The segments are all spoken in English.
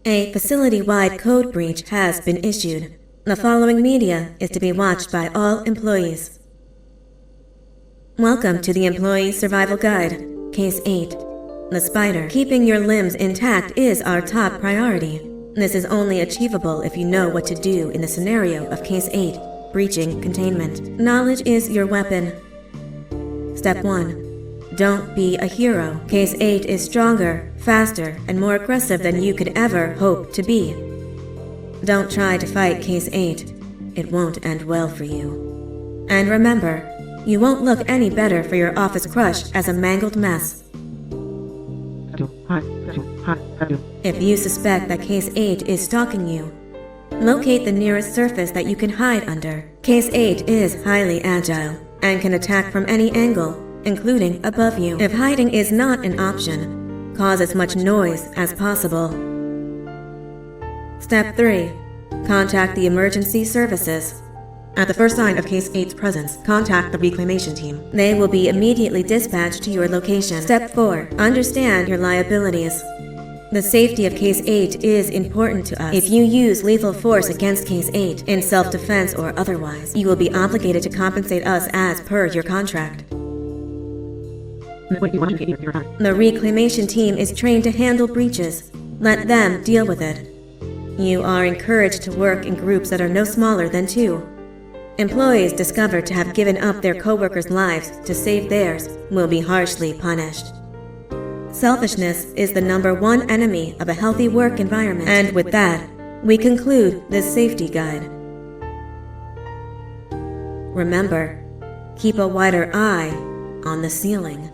A facility-wide code breach has been issued. The following media is to be watched by all employees. Welcome to the Employee Survival Guide, Case 8. The spider. Keeping your limbs intact is our top priority. This is only achievable if you know what to do in the scenario of Case 8, breaching containment. Knowledge is your weapon. Step 1. Don't be a hero. Case 8 is stronger, faster, and more aggressive than you could ever hope to be. Don't try to fight Case 8. It won't end well for you. And remember, you won't look any better for your office crush as a mangled mess. If you suspect that Case 8 is stalking you, locate the nearest surface that you can hide under. Case 8 is highly agile and can attack from any angle, including above you. If hiding is not an option, cause as much noise as possible. Step 3. Contact the emergency services. At the first sign of Case 8's presence, contact the reclamation team. They will be immediately dispatched to your location. Step 4. Understand your liabilities. The safety of Case 8 is important to us. If you use lethal force against Case 8, in self-defense or otherwise, you will be obligated to compensate us as per your contract. The reclamation team is trained to handle breaches. Let them deal with it. You are encouraged to work in groups that are no smaller than 2. Employees discovered to have given up their co-workers' lives to save theirs will be harshly punished. Selfishness is the #1 enemy of a healthy work environment. And with that, we conclude this safety guide. Remember, keep a wider eye on the ceiling.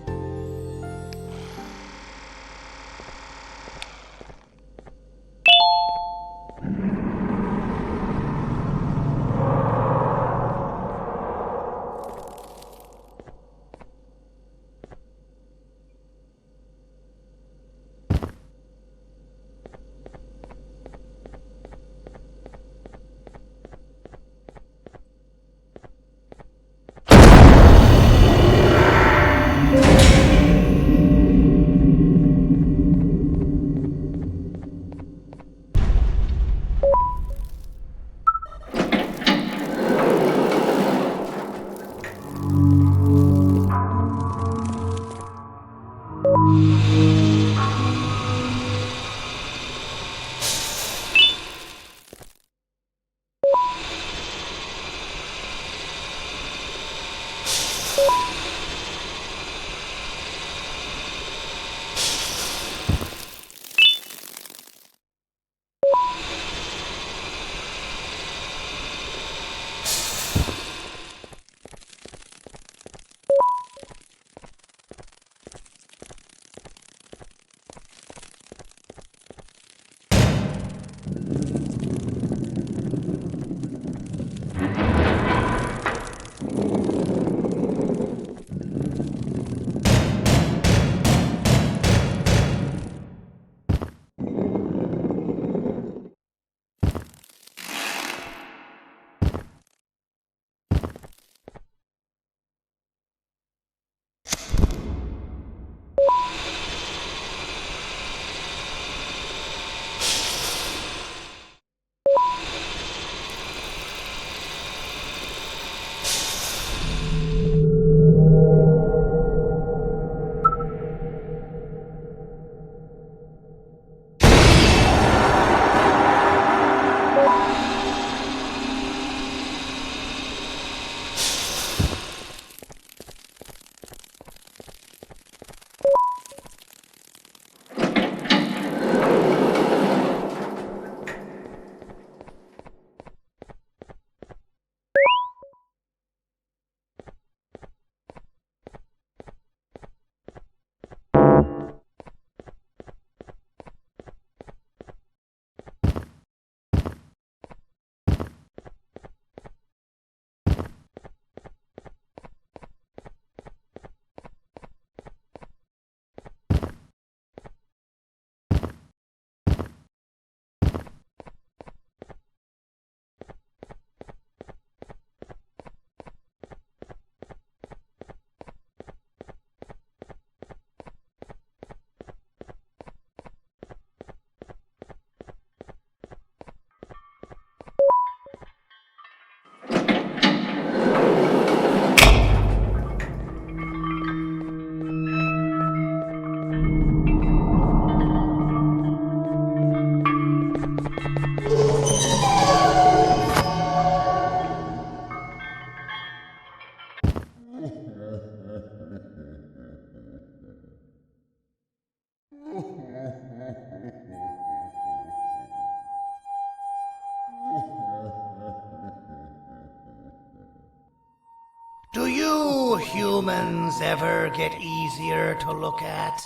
you humans ever get easier to look at?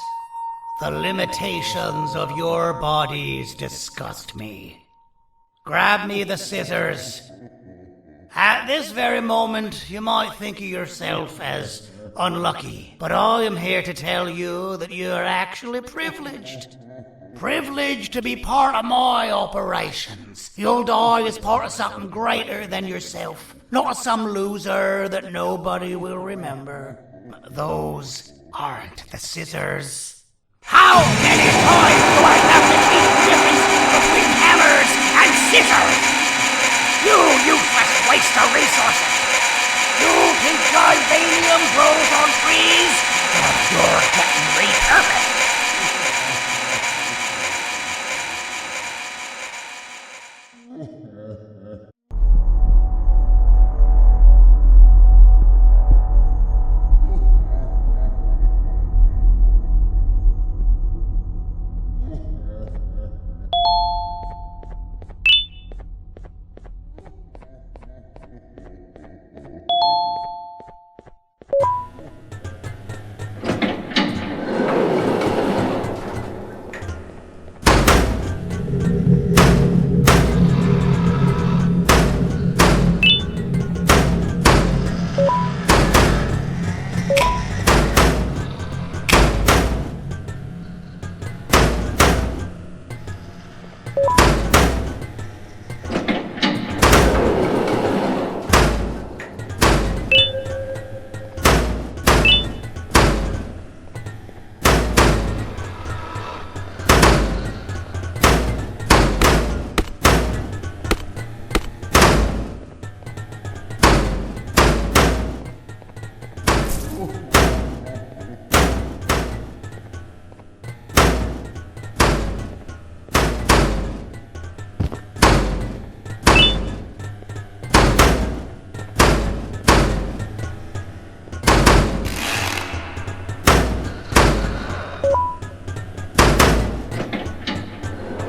The limitations of your bodies disgust me. Grab me the scissors. At this very moment, you might think of yourself as unlucky, but I am here to tell you that you are actually privileged. Privileged to be part of my operations. You'll die as part of something greater than yourself, not as some loser that nobody will remember. Those aren't the scissors. How many times do I have to teach the difference between hammers and scissors? You useless waste of resources! You think Gibanium grows on trees? But you're getting repurposed!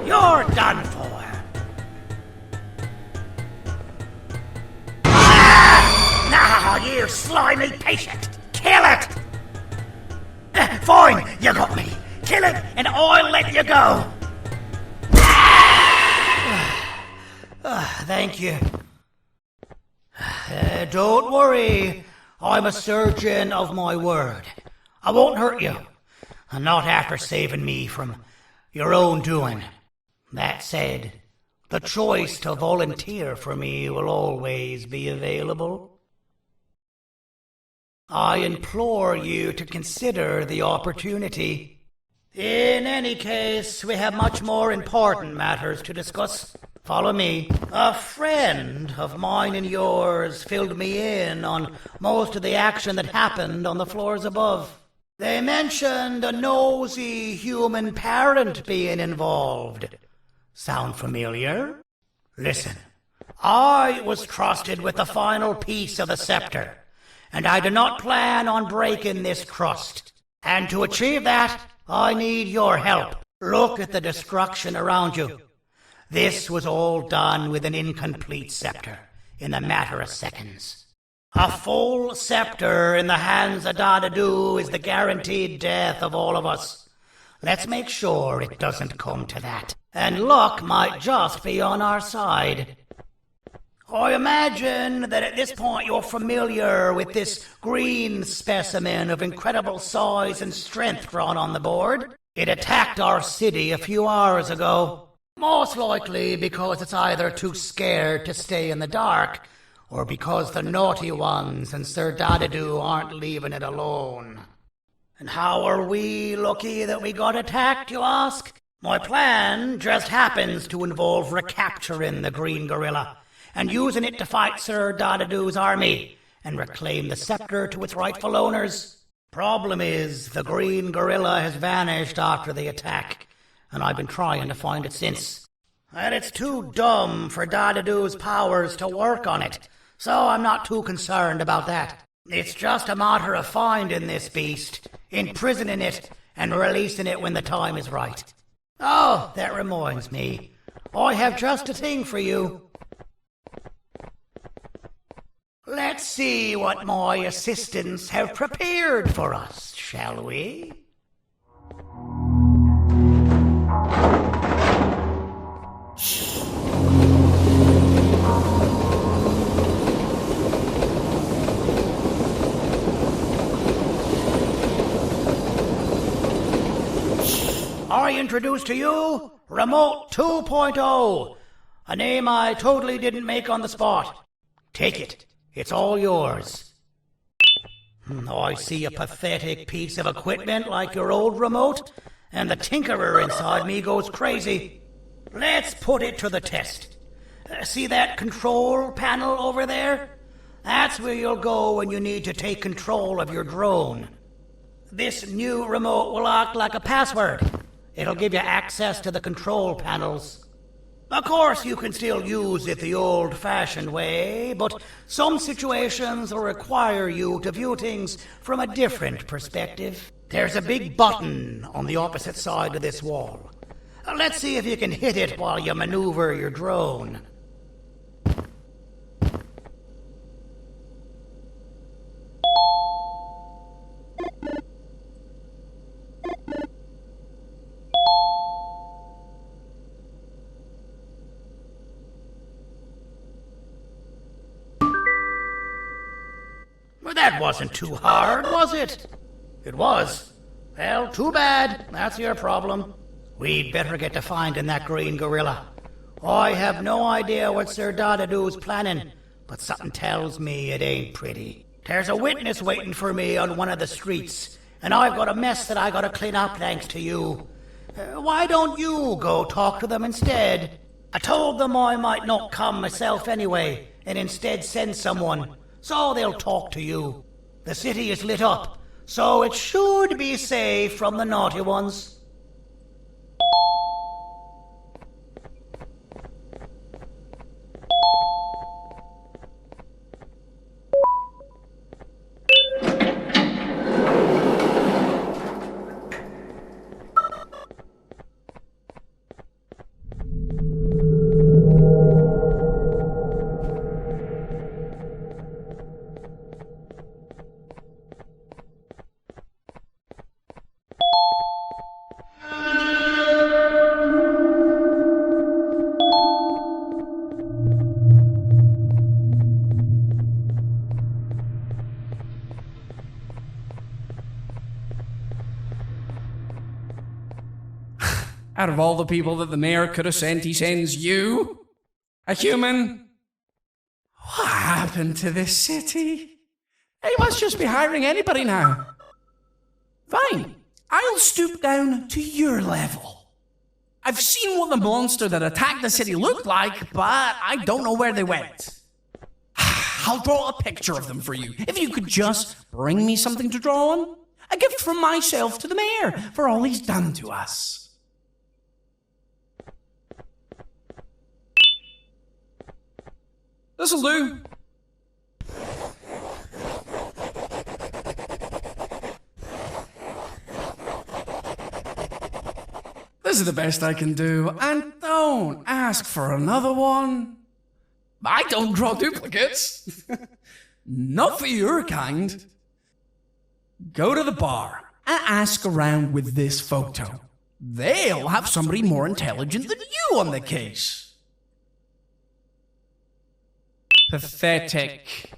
You're done for. Now, you slimy patient, kill it! Fine, you got me. Kill it, and I'll let you go. Thank you. Don't worry. I'm a surgeon of my word. I won't hurt you. Not after saving me from your own doing. That said, the choice to volunteer for me will always be available. I implore you to consider the opportunity. In any case, we have much more important matters to discuss. Follow me. A friend of mine and yours filled me in on most of the action that happened on the floors above. They mentioned a nosy human parent being involved. Sound familiar? Listen, I was trusted with the final piece of the scepter, and I do not plan on breaking this trust. And to achieve that, I need your help. Look at the destruction around you. This was all done with an incomplete scepter, in a matter of seconds. A full scepter in the hands of Dadadu is the guaranteed death of all of us. Let's make sure it doesn't come to that. And luck might just be on our side. I imagine that at this point you're familiar with this green specimen of incredible size and strength drawn on the board. It attacked our city a few hours ago. Most likely because it's either too scared to stay in the dark, or because the naughty ones and Sir Dadadu aren't leaving it alone. And how are we lucky that we got attacked, you ask? My plan just happens to involve recapturing the green gorilla and using it to fight Sir Dadadu's army and reclaim the scepter to its rightful owners. Problem is, the green gorilla has vanished after the attack, and I've been trying to find it since. And it's too dumb for Dadadu's powers to work on it, so I'm not too concerned about that. It's just a matter of finding this beast, imprisoning it, and releasing it when the time is right. Oh, that reminds me. I have just a thing for you. Let's see what my assistants have prepared for us, shall we? I introduce to you Remote 2.0, a name I totally didn't make on the spot. Take it. It's all yours. I see a pathetic piece of equipment like your old remote, and the tinkerer inside me goes crazy. Let's put it to the test. See that control panel over there? That's where you'll go when you need to take control of your drone. This new remote will act like a password. It'll give you access to the control panels. Of course, you can still use it the old-fashioned way, but some situations will require you to view things from a different perspective. There's a big button on the opposite side of this wall. Let's see if you can hit it while you maneuver your drone. Well, that wasn't too hard, was it? It was. Well, too bad. That's your problem. We'd better get to finding that green gorilla. I have no idea what Sir Dadadoo's planning, but something tells me it ain't pretty. There's a witness waiting for me on one of the streets, and I've got a mess that I gotta clean up thanks to you. Why don't you go talk to them instead? I told them I might not come myself anyway, and instead send someone, so they'll talk to you. The city is lit up, so it should be safe from the naughty ones. Out of all the people that the mayor could have sent, he sends you? A human? What happened to this city? He must just be hiring anybody now. Fine, I'll stoop down to your level. I've seen what the monster that attacked the city looked like, but I don't know where they went. I'll draw a picture of them for you, if you could just bring me something to draw on. A gift from myself to the mayor for all he's done to us. This'll do. This is the best I can do, and don't ask for another one. I don't draw duplicates. Not for your kind. Go to the bar and ask around with this photo. They'll have somebody more intelligent than you on the case. Pathetic.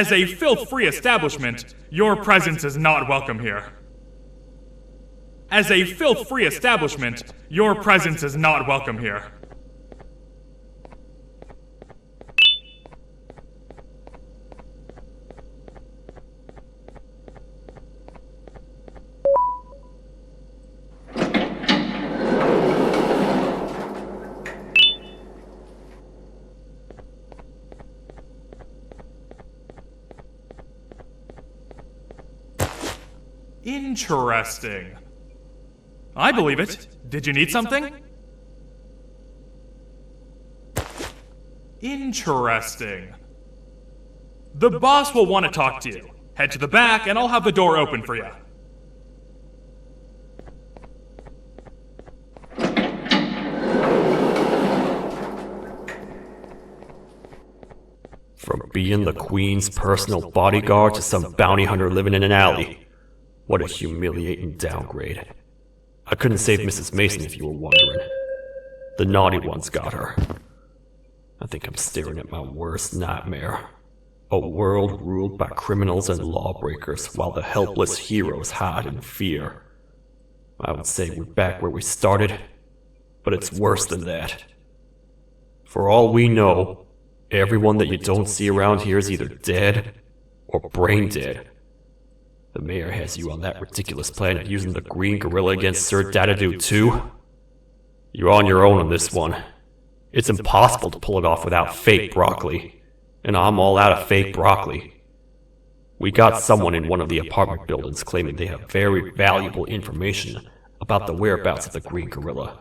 As a filth-free establishment, your presence is not welcome here. As a filth-free establishment, your presence is not welcome here. Interesting. I believe it. Did you need something? Interesting. The boss will want to talk to you. Head to the back and I'll have the door open for you. From being the Queen's personal bodyguard to some bounty hunter living in an alley. What a humiliating downgrade. I couldn't save Mrs. Mason if you were wondering. The naughty ones got her. I think I'm staring at my worst nightmare. A world ruled by criminals and lawbreakers while the helpless heroes hide in fear. I would say we're back where we started, but it's worse than that. For all we know, everyone that you don't see around here is either dead or brain dead. The mayor has you on that ridiculous plan of using the green gorilla against Sir Dadadoo too? You're on your own on this one. It's impossible to pull it off without fake broccoli. And I'm all out of fake broccoli. We got someone in one of the apartment buildings claiming they have very valuable information about the whereabouts of the green gorilla.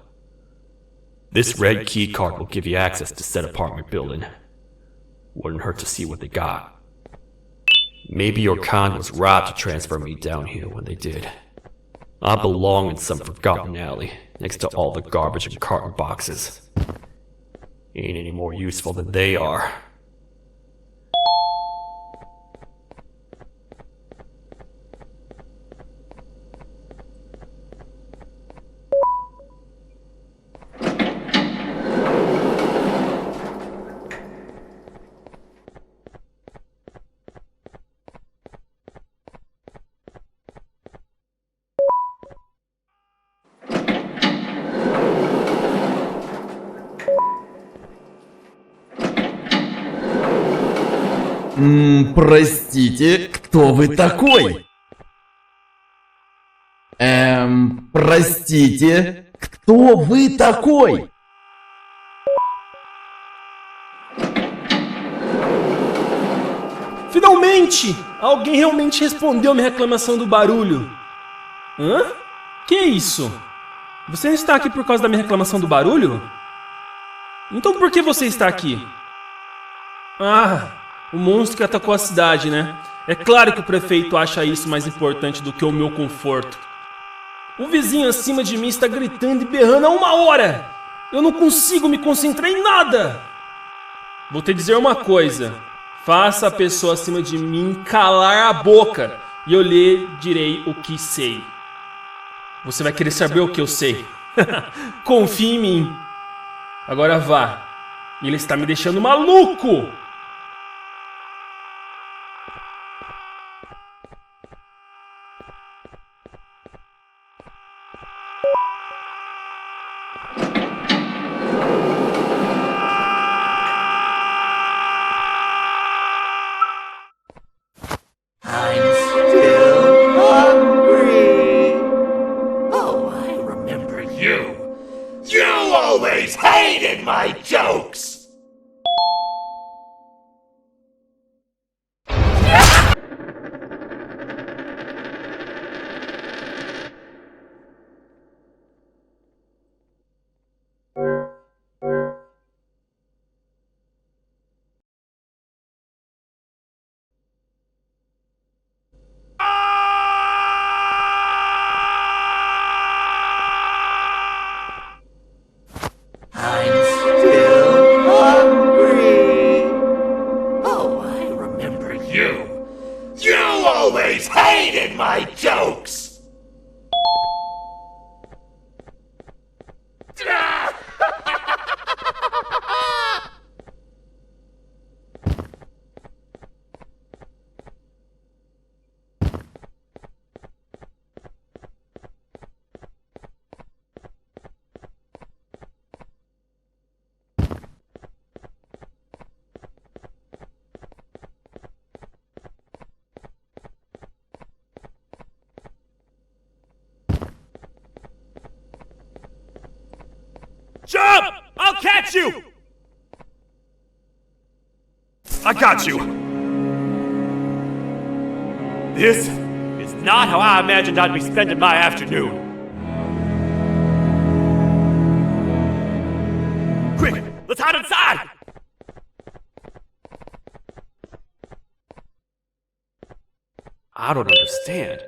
This red key card will give you access to said apartment building. Wouldn't hurt to see what they got. Maybe your kind was right to transfer me down here when they did. I belong in some forgotten alley, next to all the garbage and carton boxes. Ain't any more useful than they are. Простите, кто вы такой? Простите, кто вы такой? Finalmente! Alguém realmente respondeu minha reclamação do barulho. Hã? Que é isso? Você não está aqui por causa da minha reclamação do barulho? Então por que você está aqui? Ah, o monstro que atacou a cidade, né? É claro que o prefeito acha isso mais importante do que o meu conforto. O vizinho acima de mim está gritando e berrando há 1 hora! Eu não consigo me concentrar em nada! Vou te dizer uma coisa. Faça a pessoa acima de mim calar a boca e eu lhe direi o que sei. Você vai querer saber o que eu sei. Confie em mim. Agora vá. Ele está me deixando maluco! Hated my jokes! Hated my jokes! get you! I got you! This is not how I imagined I'd be spending my afternoon. Quick, let's hide inside! I don't understand.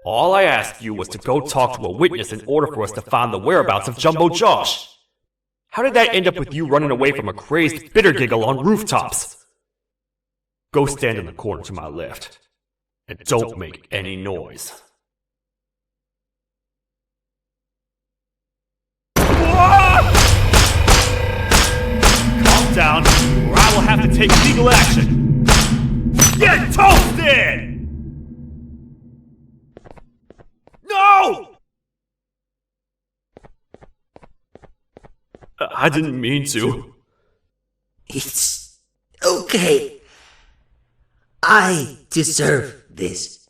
All I asked you was to go talk to a witness in order for us to find the whereabouts of Jumbo Josh. How did that end up with you running away from a crazed bitter giggle on rooftops? Go stand in the corner to my left. And don't make any noise. Calm down, or I will have to take legal action. Get toasted! No! I didn't mean to. It's okay. I deserve this.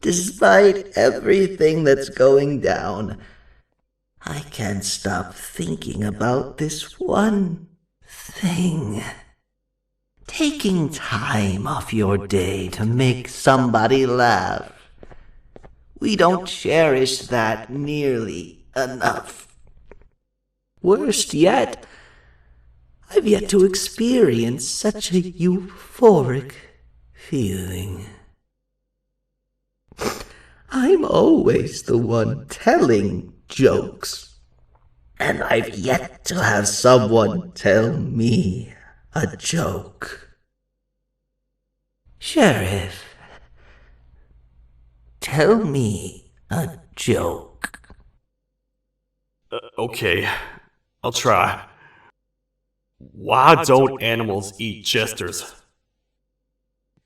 Despite everything that's going down, I can't stop thinking about this one thing. Taking time off your day to make somebody laugh. We don't cherish that nearly enough. Worst yet, I've yet to experience such a euphoric feeling. I'm always the one telling jokes, and I've yet to have someone tell me a joke. Sheriff, tell me a joke. Okay, I'll try. Why don't animals eat jesters?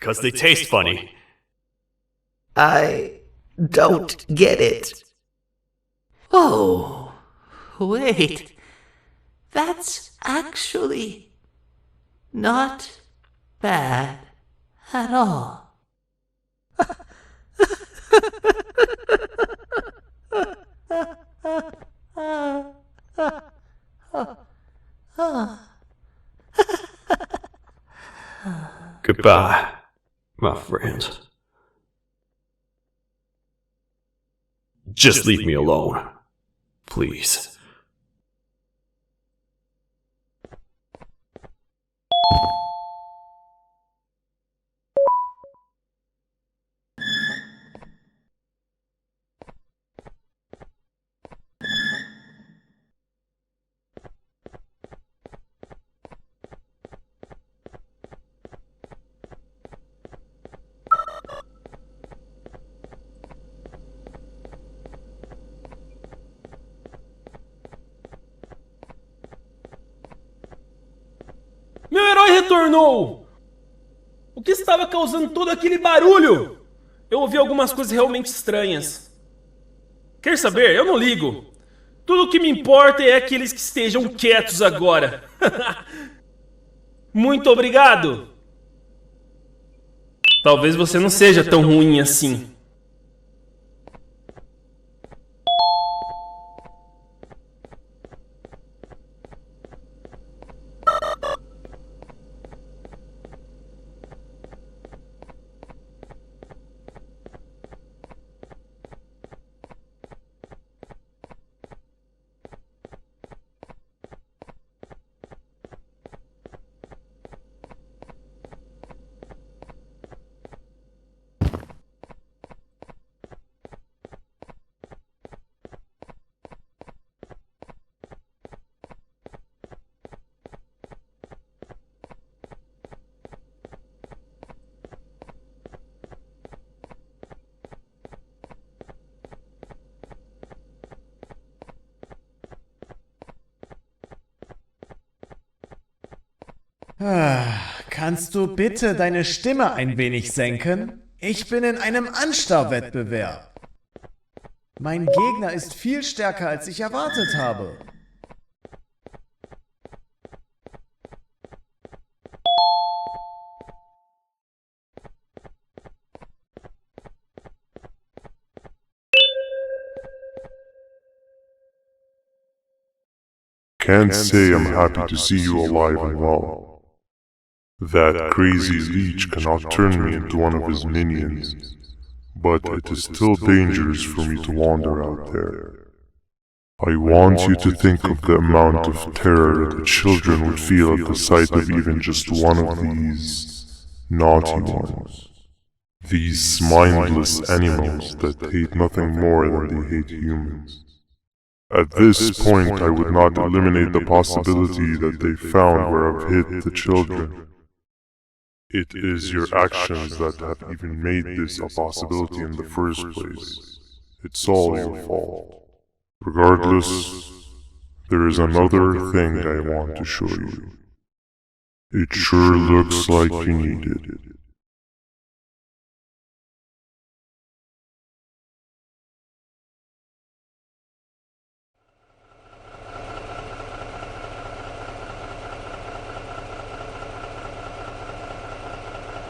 'Cause they taste funny. I don't get it. Oh, wait. That's actually not bad at all. Goodbye, my friend. Just leave me alone, please. Meu herói retornou! O que estava causando todo aquele barulho? Eu ouvi algumas coisas realmente estranhas. Quer saber? Eu não ligo. Tudo o que me importa é aqueles que estejam quietos agora. Muito obrigado! Talvez você não seja tão ruim assim. Kannst du bitte deine Stimme ein wenig senken? Ich bin in einem Anstarrwettbewerb. Mein Gegner ist viel stärker, als ich erwartet habe. Can't say I'm happy to see you alive and well. That crazy leech cannot turn me into one of his minions, but it is still dangerous for me to wander out there. I want you to think of the amount of terror the children would feel at the sight of even just one of these naughty ones. These mindless animals that hate nothing more than they hate humans. At this point, I would not eliminate the possibility that they found where I've hid the children. It is your actions that have even made this a possibility in the first place. It's all your fault. Regardless, there is another thing I want to show you. It sure looks like you need it.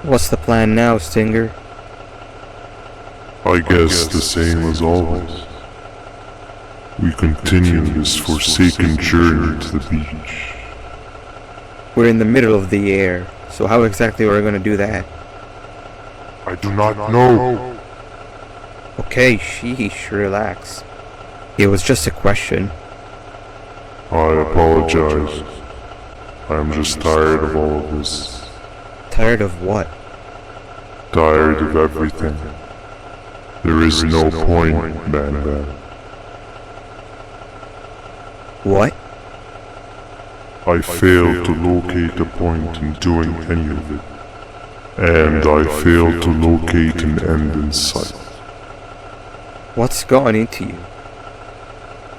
What's the plan now, Stinger? I guess the same as always. We continue this forsaken journey to the beach. We're in the middle of the air, so how exactly are we going to do that? I do not know. Okay, sheesh, relax. It was just a question. I apologize. I am just tired of all of this. Tired of what? Tired of everything. There is no point, Banban. What? I failed to locate a point in doing any of it. And I failed to locate an end in sight. What's gotten into you?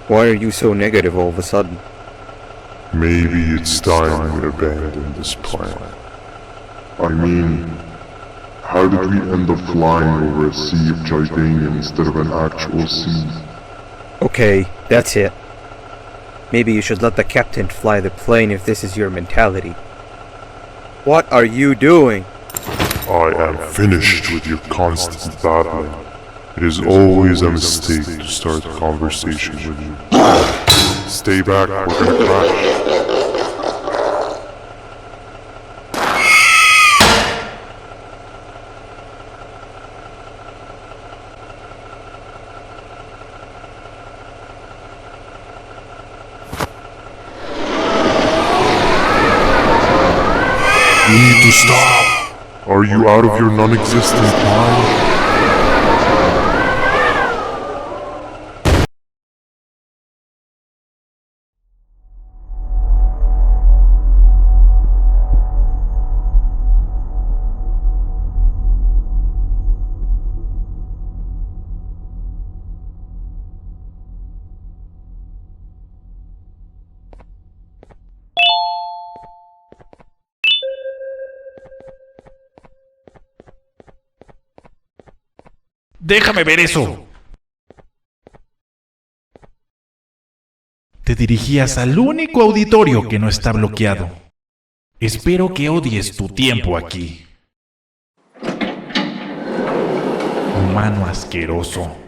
Why are you so negative all of a sudden? Maybe it's time we abandon this plan. I mean, how did we end up flying over a sea of Jordanian instead of an actual sea? Okay, that's it. Maybe you should let the captain fly the plane if this is your mentality. What are you doing? I am finished with your constant babbling. It is always a mistake to start a conversation with you. Stay back, we're gonna crash. You need to stop! Are you out of your non-existent mind? ¡Déjame ver eso! Te dirigías al único auditorio que no está bloqueado. Espero que odies tu tiempo aquí. Humano asqueroso.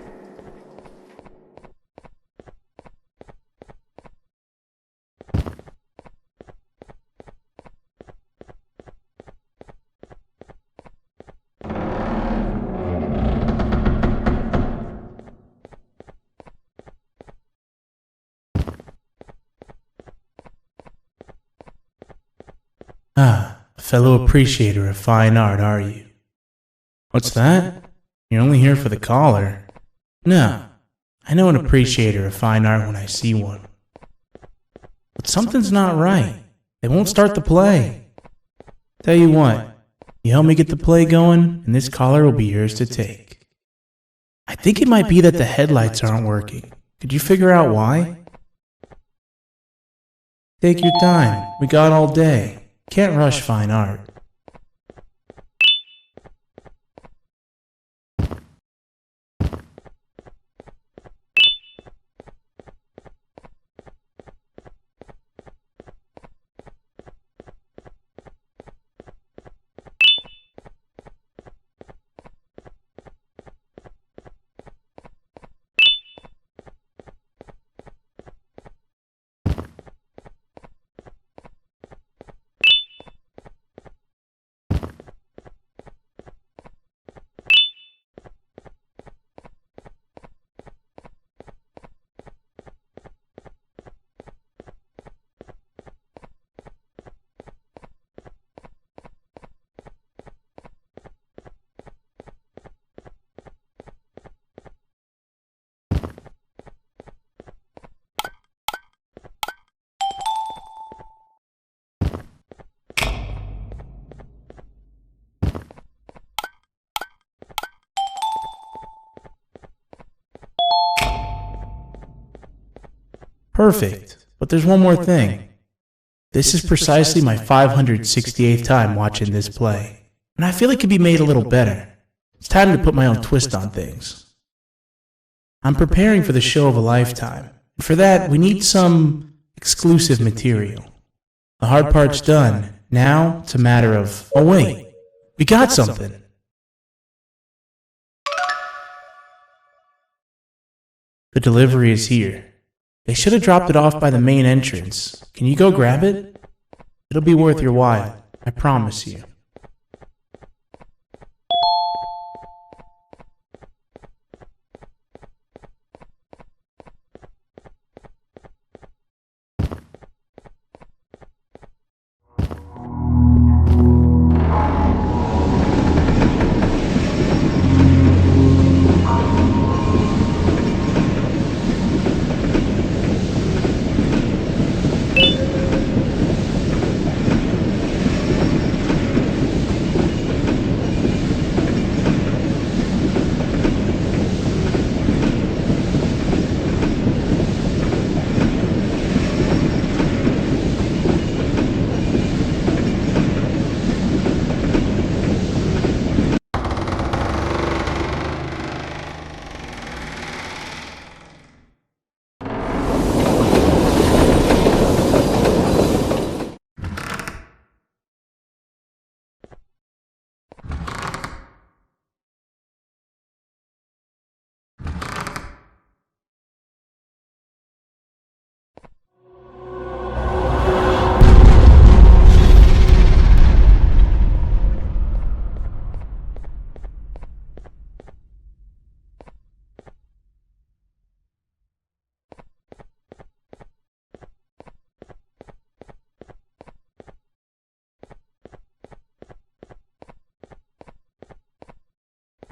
Ah, a fellow appreciator of fine art, are you? What's that? You're only here for the collar. No, I know an appreciator of fine art when I see one. But something's not right. They won't start the play. Tell you what, you help me get the play going, and this collar will be yours to take. I think it might be that the headlights aren't working. Could you figure out why? Take your time. We got all day. Can't rush fine art. Perfect. But there's one more thing. This is precisely my 568th time watching this play, and I feel it could be made a little better. It's time to put my own twist on things. I'm preparing for the show of a lifetime, and for that, we need some exclusive material. The hard part's done. Now, it's a matter of... Oh wait, we got something. The delivery is here. They should have dropped it off by the main entrance. Can you go grab it? It'll be worth your while, I promise you.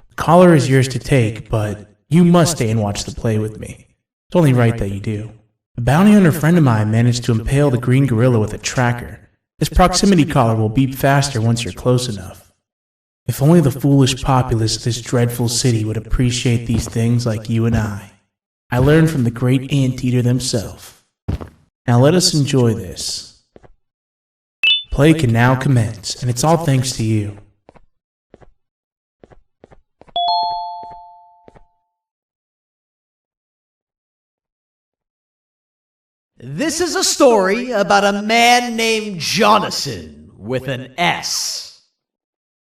The collar is yours to take, but you must stay and watch the play with me. It's only right that you do. A bounty hunter friend of mine managed to impale the green gorilla with a tracker. This proximity collar will beep faster once you're close enough. If only the foolish populace of this dreadful city would appreciate these things like you and I. I learned from the great anteater themselves. Now let us enjoy this. Play can now commence, and it's all thanks to you. This is a story about a man named Jonathan with an S.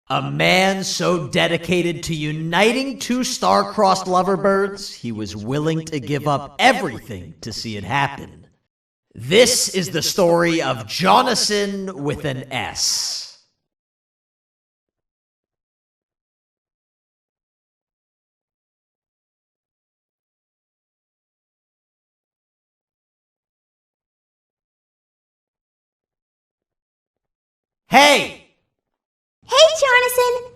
A man so dedicated to uniting two star-crossed loverbirds, he was willing to give up everything to see it happen. This is the story of Jonathan with an S. Hey! Hey, Jonathan!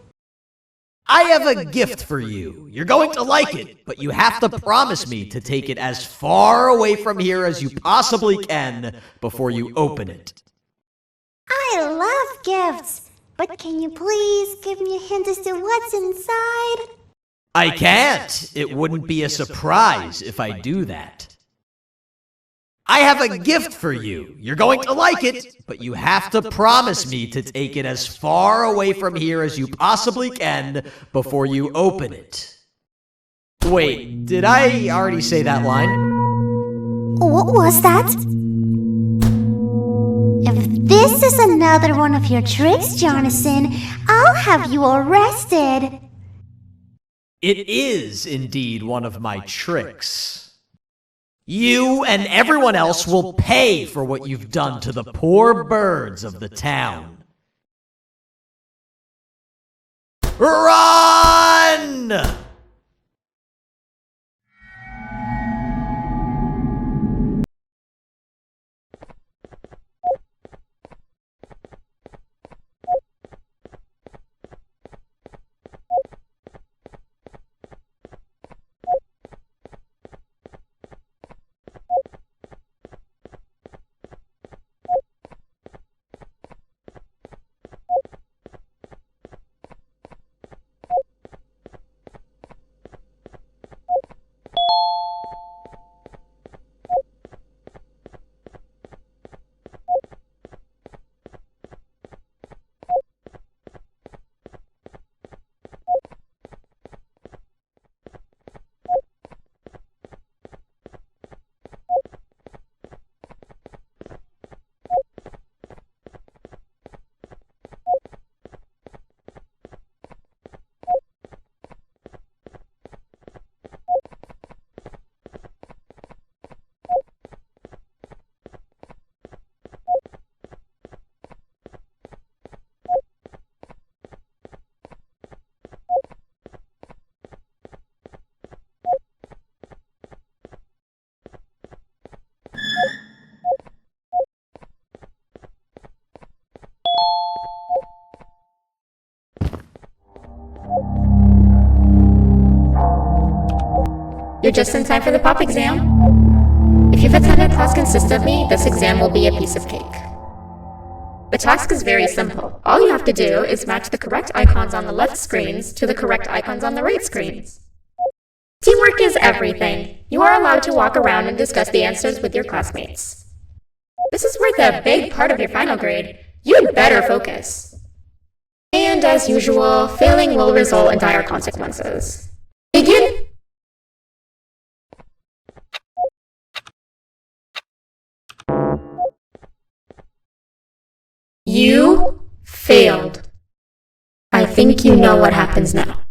I have a gift for you. You're going to like it, but you have to promise me to take it as far away from here as you possibly can before you open it. I love gifts, but can you please give me a hint as to what's inside? I can't. It wouldn't be a surprise if I do that. I have a gift for you. You're going to like it, but you have to promise me to take it as far away from here as you possibly can before you open it. Wait, did I already say that line? What was that? If this is another one of your tricks, Jonathan, I'll have you arrested. It is indeed one of my tricks. You and everyone else will pay for what you've done to the poor birds of the town. Run! You're just in time for the pop exam. If you've attended class consistently, this exam will be a piece of cake. The task is very simple. All you have to do is match the correct icons on the left screens to the correct icons on the right screens. Teamwork is everything. You are allowed to walk around and discuss the answers with your classmates. This is worth a big part of your final grade. You'd better focus. And as usual, failing will result in dire consequences. Begin! You failed. I think you know what happens now.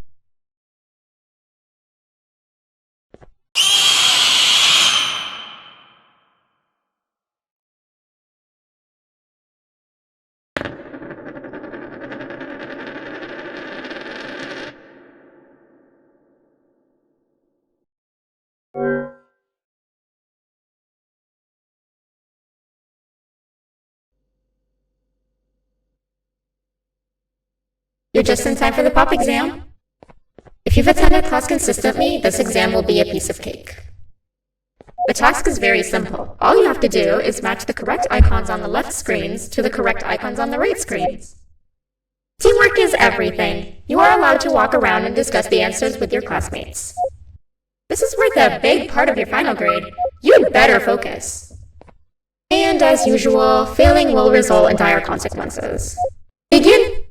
You're just in time for the pop exam. If you've attended class consistently, this exam will be a piece of cake. The task is very simple. All you have to do is match the correct icons on the left screens to the correct icons on the right screens. Teamwork is everything. You are allowed to walk around and discuss the answers with your classmates. This is worth a big part of your final grade. You'd better focus. And as usual, failing will result in dire consequences. Begin!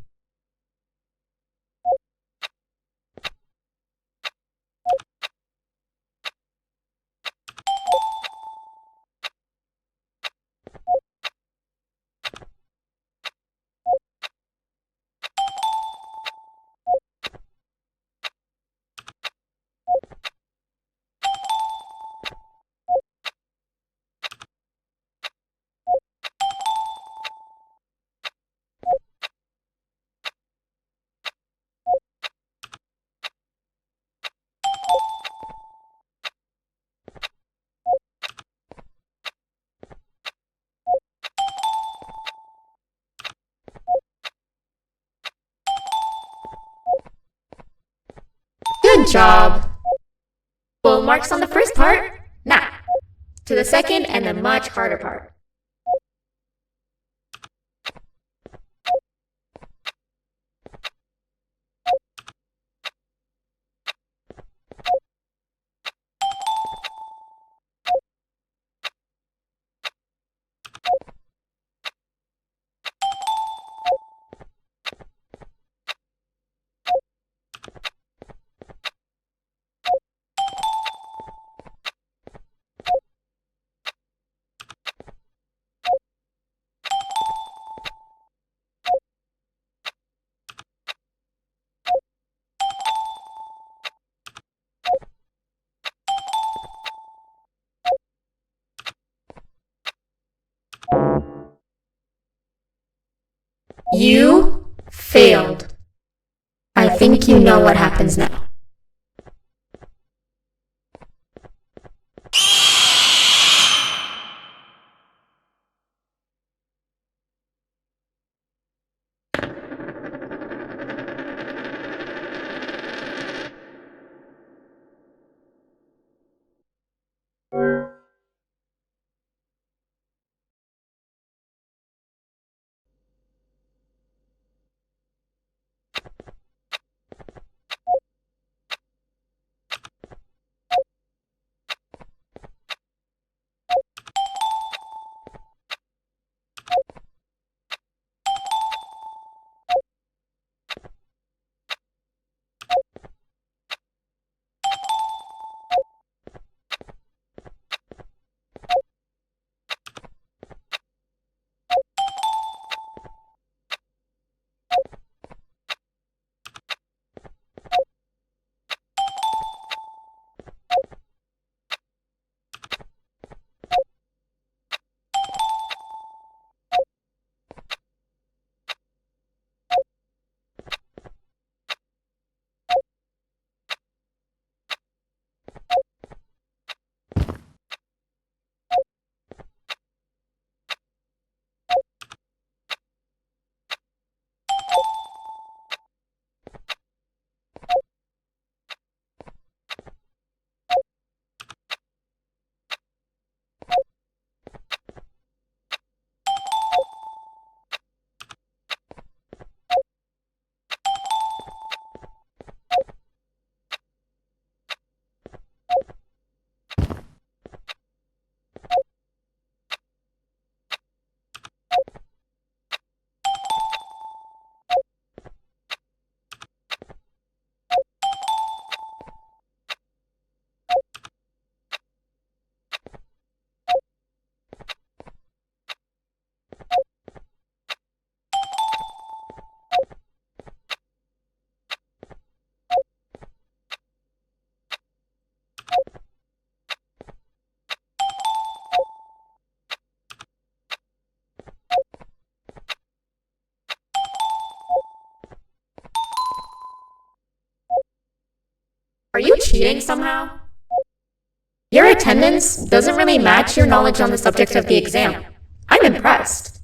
Good job! Full marks on the first part. Now, to the second and the much harder part. You failed. I think you know what happens now. cheating somehow? Your attendance doesn't really match your knowledge on the subject of the exam. I'm impressed.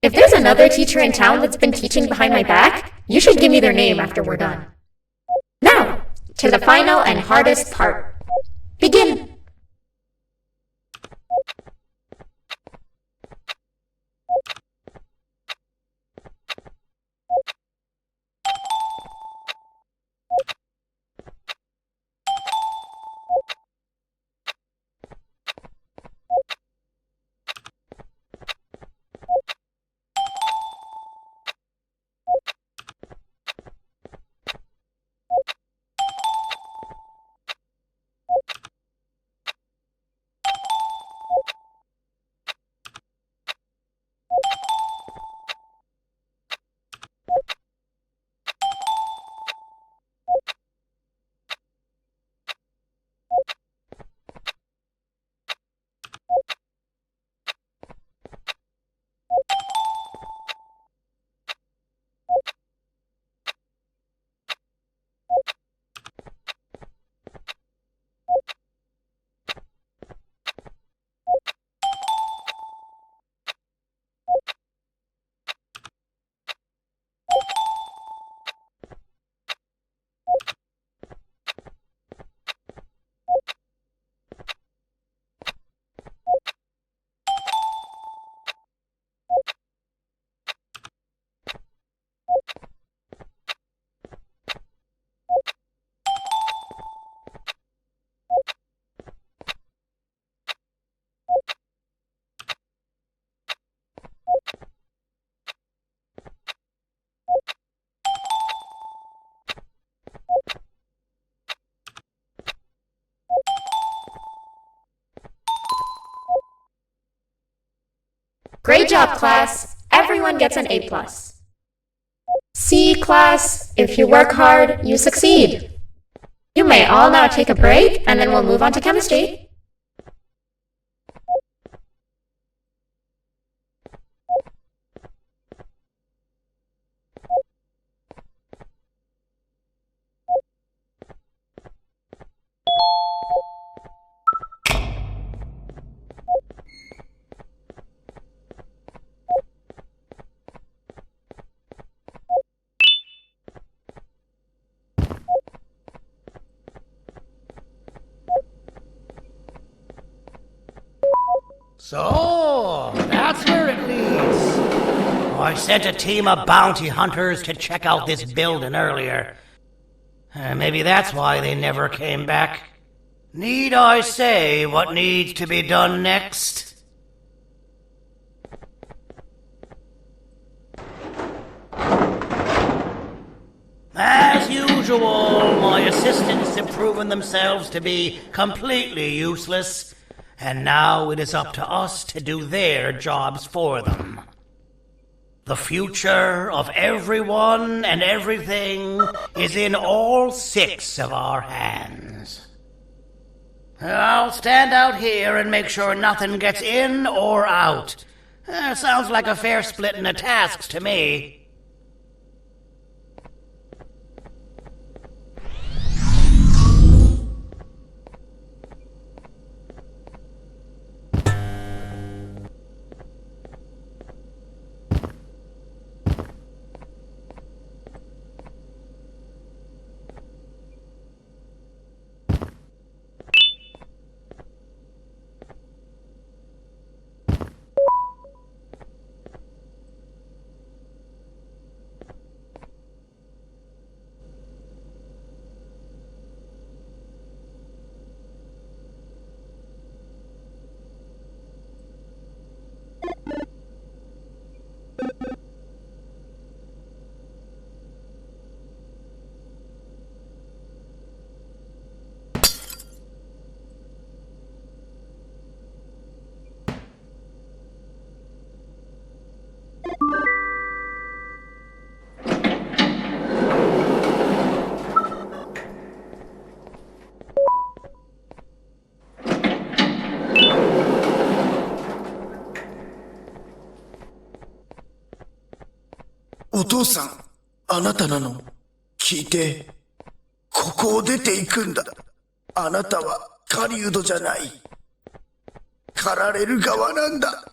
If there's another teacher in town that's been teaching behind my back, you should give me their name after we're done. Now, to the final and hardest part. Begin! Great job, class. Everyone gets an A+. C, class. If you work hard, you succeed. You may all now take a break, and then we'll move on to chemistry. So, that's where it leads. I sent a team of bounty hunters to check out this building earlier. Maybe that's why they never came back. Need I say what needs to be done next? As usual, my assistants have proven themselves to be completely useless. And now it is up to us to do their jobs for them. The future of everyone and everything is in all 6 of our hands. I'll stand out here and make sure nothing gets in or out. Sounds like a fair splitting of tasks to me. O 父さん、あなたなの。聞いて、ここを出て行くんだ。あなたは狩人じゃない。狩られる側なんだ。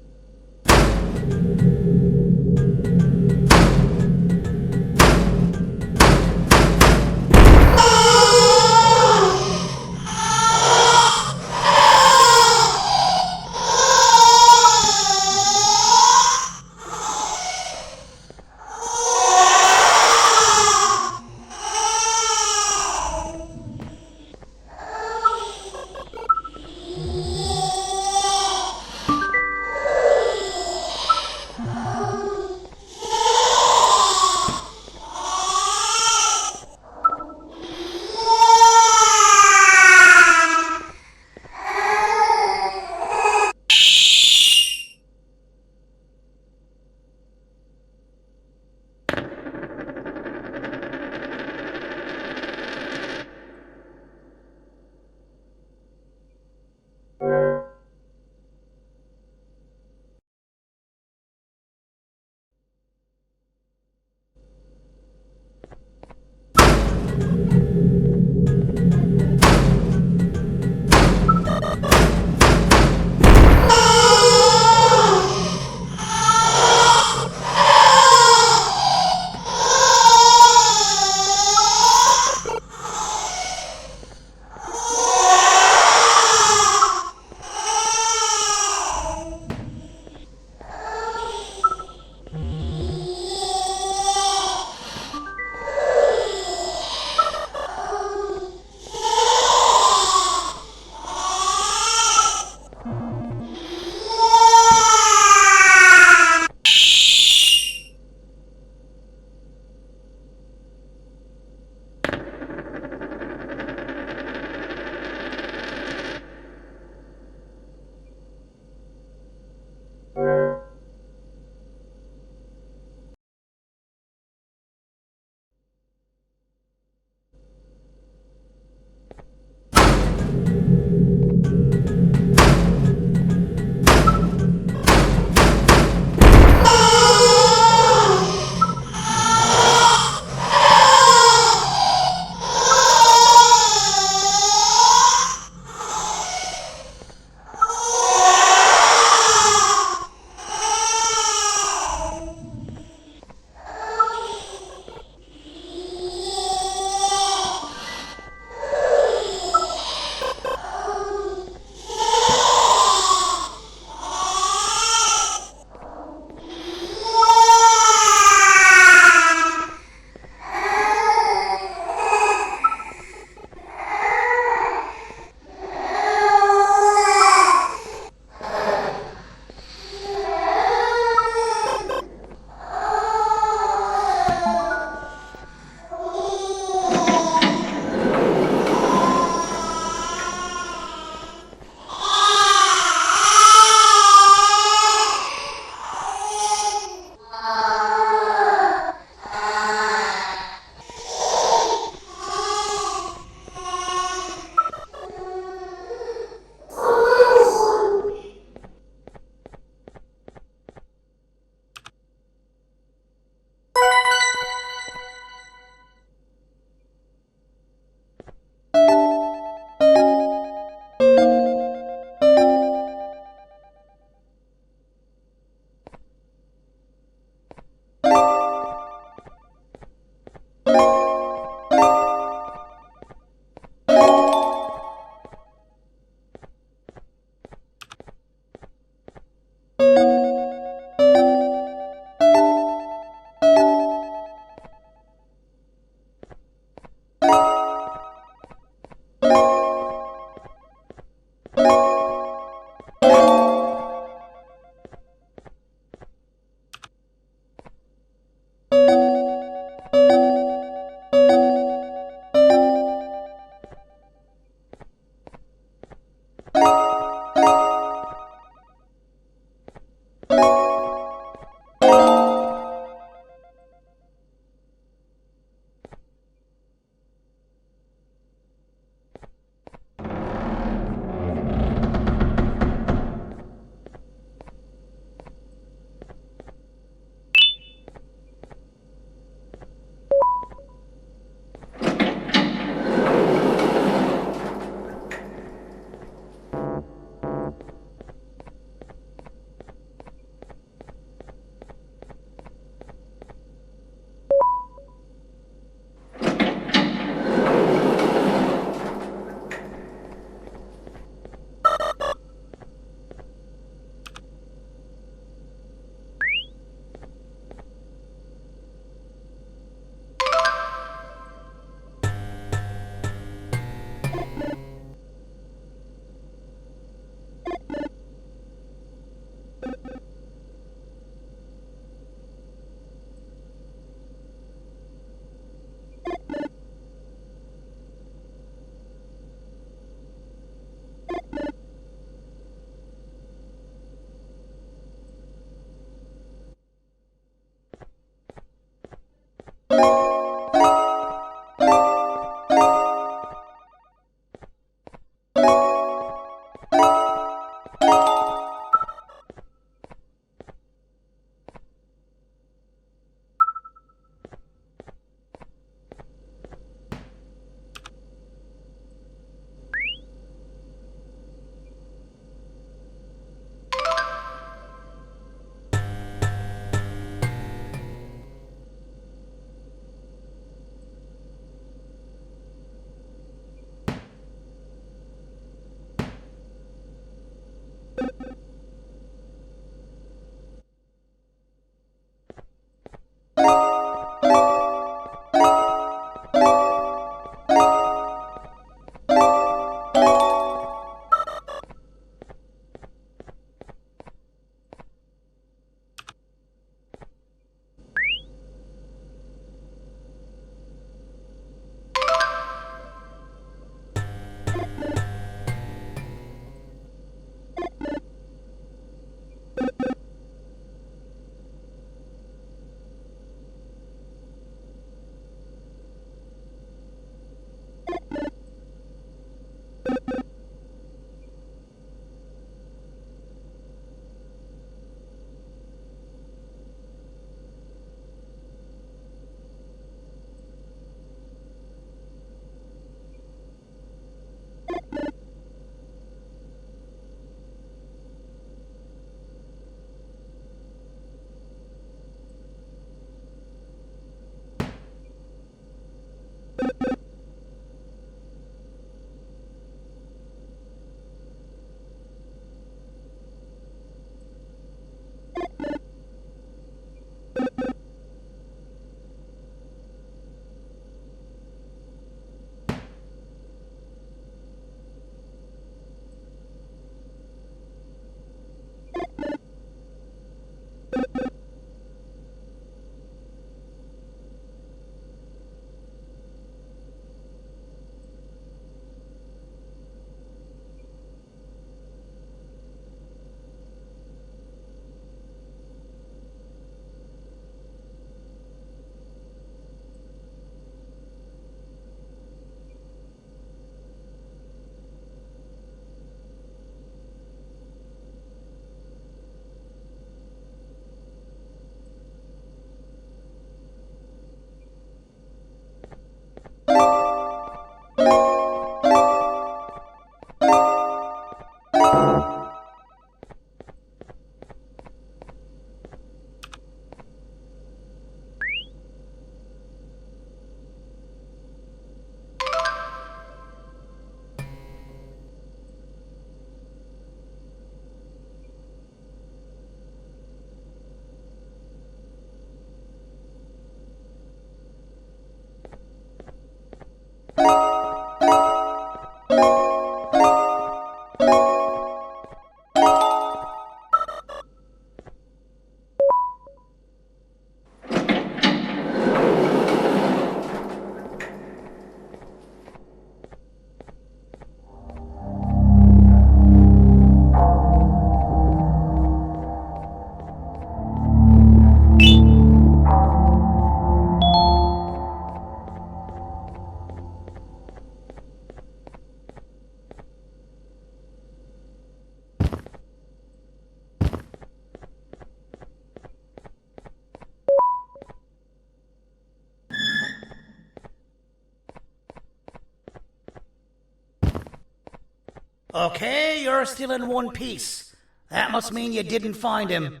Okay, you're still in one piece. That must mean you didn't find him.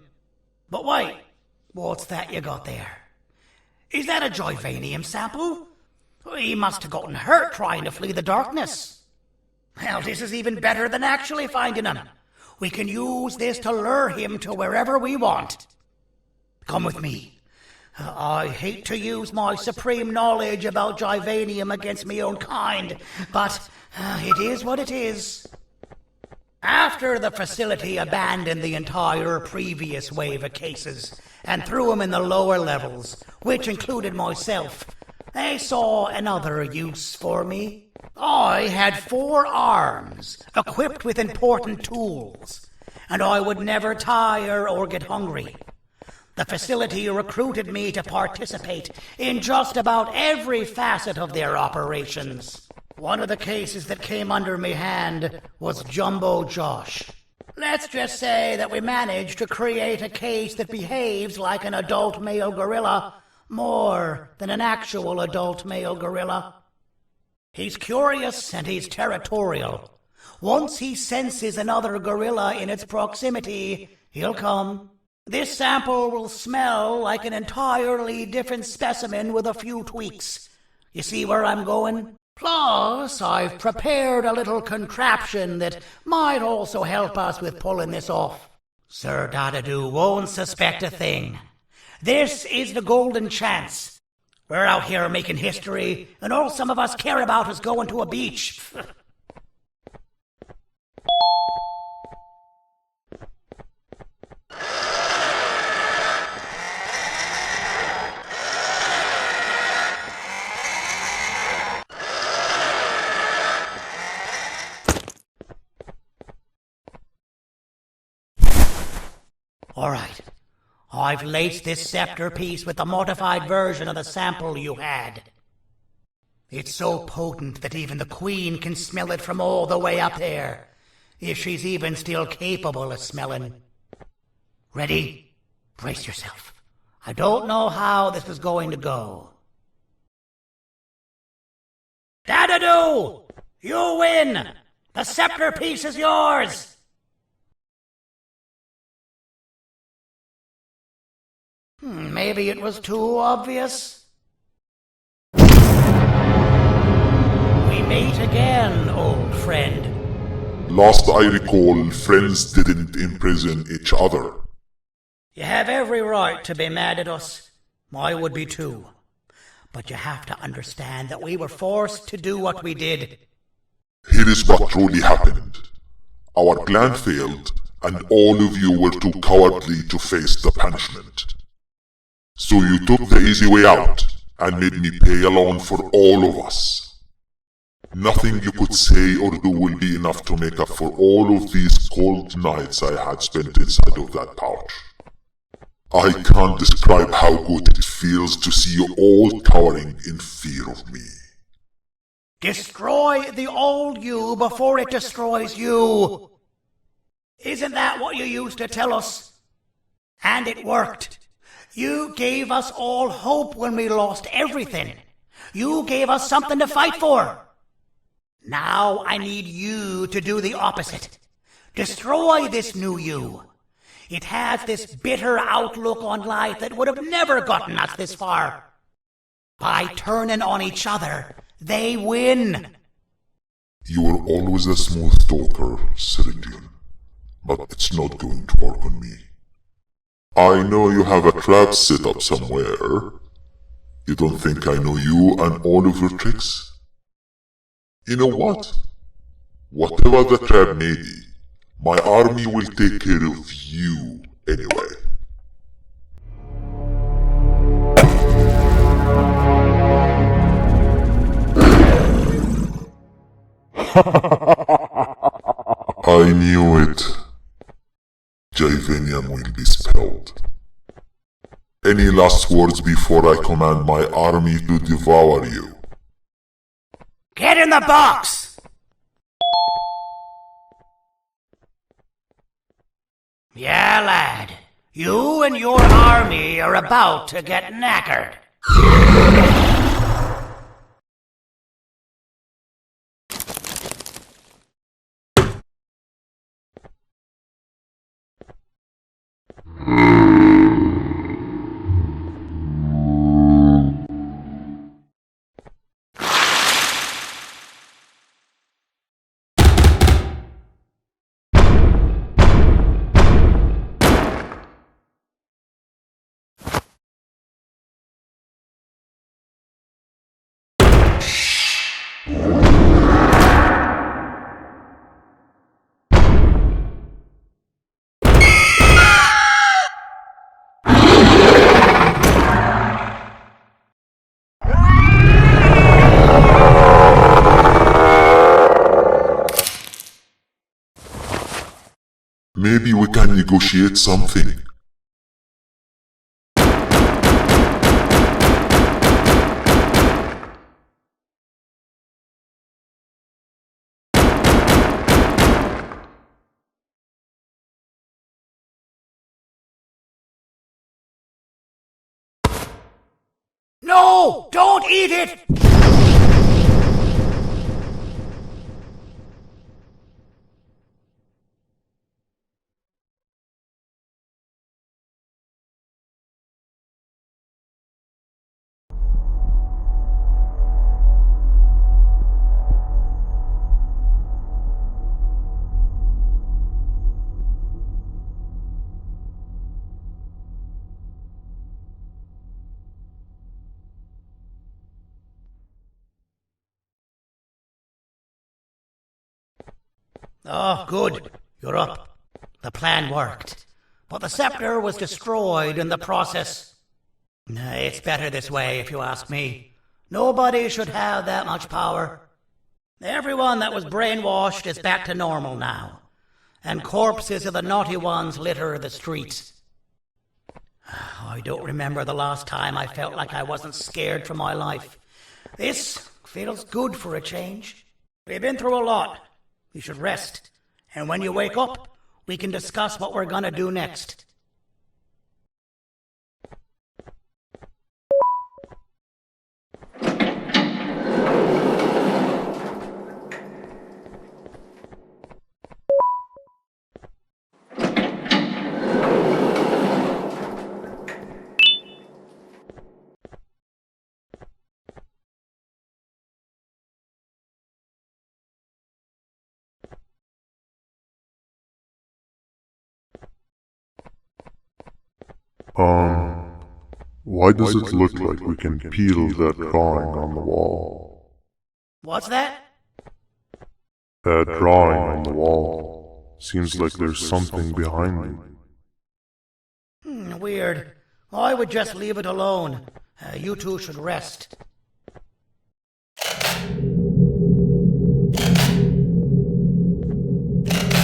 But wait, what's that you got there? Is that a Joyvanium sample? He must have gotten hurt trying to flee the darkness. Well, this is even better than actually finding him. We can use this to lure him to wherever we want. Come with me. I hate to use my supreme knowledge about Joyvanium against my own kind, but it is what it is. After the facility abandoned the entire previous wave of cases and threw them in the lower levels, which included myself, they saw another use for me. I had 4 arms, equipped with important tools, and I would never tire or get hungry. The facility recruited me to participate in just about every facet of their operations. One of the cases that came under me hand was Jumbo Josh. Let's just say that we managed to create a case that behaves like an adult male gorilla more than an actual adult male gorilla. He's curious and he's territorial. Once he senses another gorilla in its proximity, he'll come. This sample will smell like an entirely different specimen with a few tweaks. You see where I'm going? Plus, I've prepared a little contraption that might also help us with pulling this off. Sir Dadadoo won't suspect a thing. This is the golden chance. We're out here making history, and all some of us care about is going to a beach. All right. I've laced this scepter piece with the modified version of the sample you had. It's so potent that even the Queen can smell it from all the way up there, if she's even still capable of smelling. Ready? Brace yourself. I don't know how this is going to go. Dadadoo! You win! The scepter piece is yours! Maybe it was too obvious. We meet again, old friend. Last I recall, friends didn't imprison each other. You have every right to be mad at us. I would be too. But you have to understand that we were forced to do what we did. Here is what truly happened. Our plan failed, and all of you were too cowardly to face the punishment. So you took the easy way out, and made me pay alone for all of us. Nothing you could say or do will be enough to make up for all of these cold nights I had spent inside of that pouch. I can't describe how good it feels to see you all cowering in fear of me. Destroy the old you before it destroys you. Isn't that what you used to tell us? And it worked. You gave us all hope when we lost everything. You gave us something to fight for. Now I need you to do the opposite. Destroy this new you. It has this bitter outlook on life that would have never gotten us this far. By turning on each other, they win. You were always a smooth talker, Syringian, but it's not going to work on me. I know you have a trap set up somewhere. You don't think I know you and all of your tricks? You know what? Whatever the trap may be, my army will take care of you anyway. I knew it. Javanian will be spelled. Any last words before I command my army to devour you? Get in the box! Yeah, lad. You and your army are about to get knackered. Maybe we can negotiate something. No! Don't eat it! Oh, good. You're up. The plan worked. But the scepter was destroyed in the process. It's better this way, if you ask me. Nobody should have that much power. Everyone that was brainwashed is back to normal now. And corpses of the naughty ones litter the streets. I don't remember the last time I felt like I wasn't scared for my life. This feels good for a change. We've been through a lot. You should rest. And when you wake up, we can discuss what we're gonna do next. Why does it look like we can peel that drawing on the wall? What's that? That drawing on the wall. Seems like there's something behind it. Weird. I would just leave it alone. You two should rest.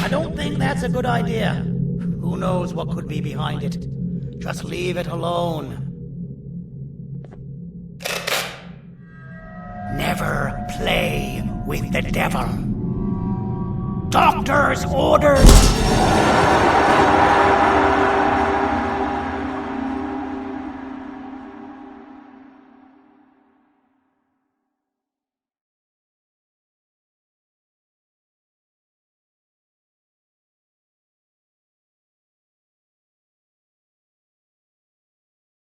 I don't think that's a good idea. Who knows what could be behind it? Just leave it alone. Never play with the devil. Doctor's orders!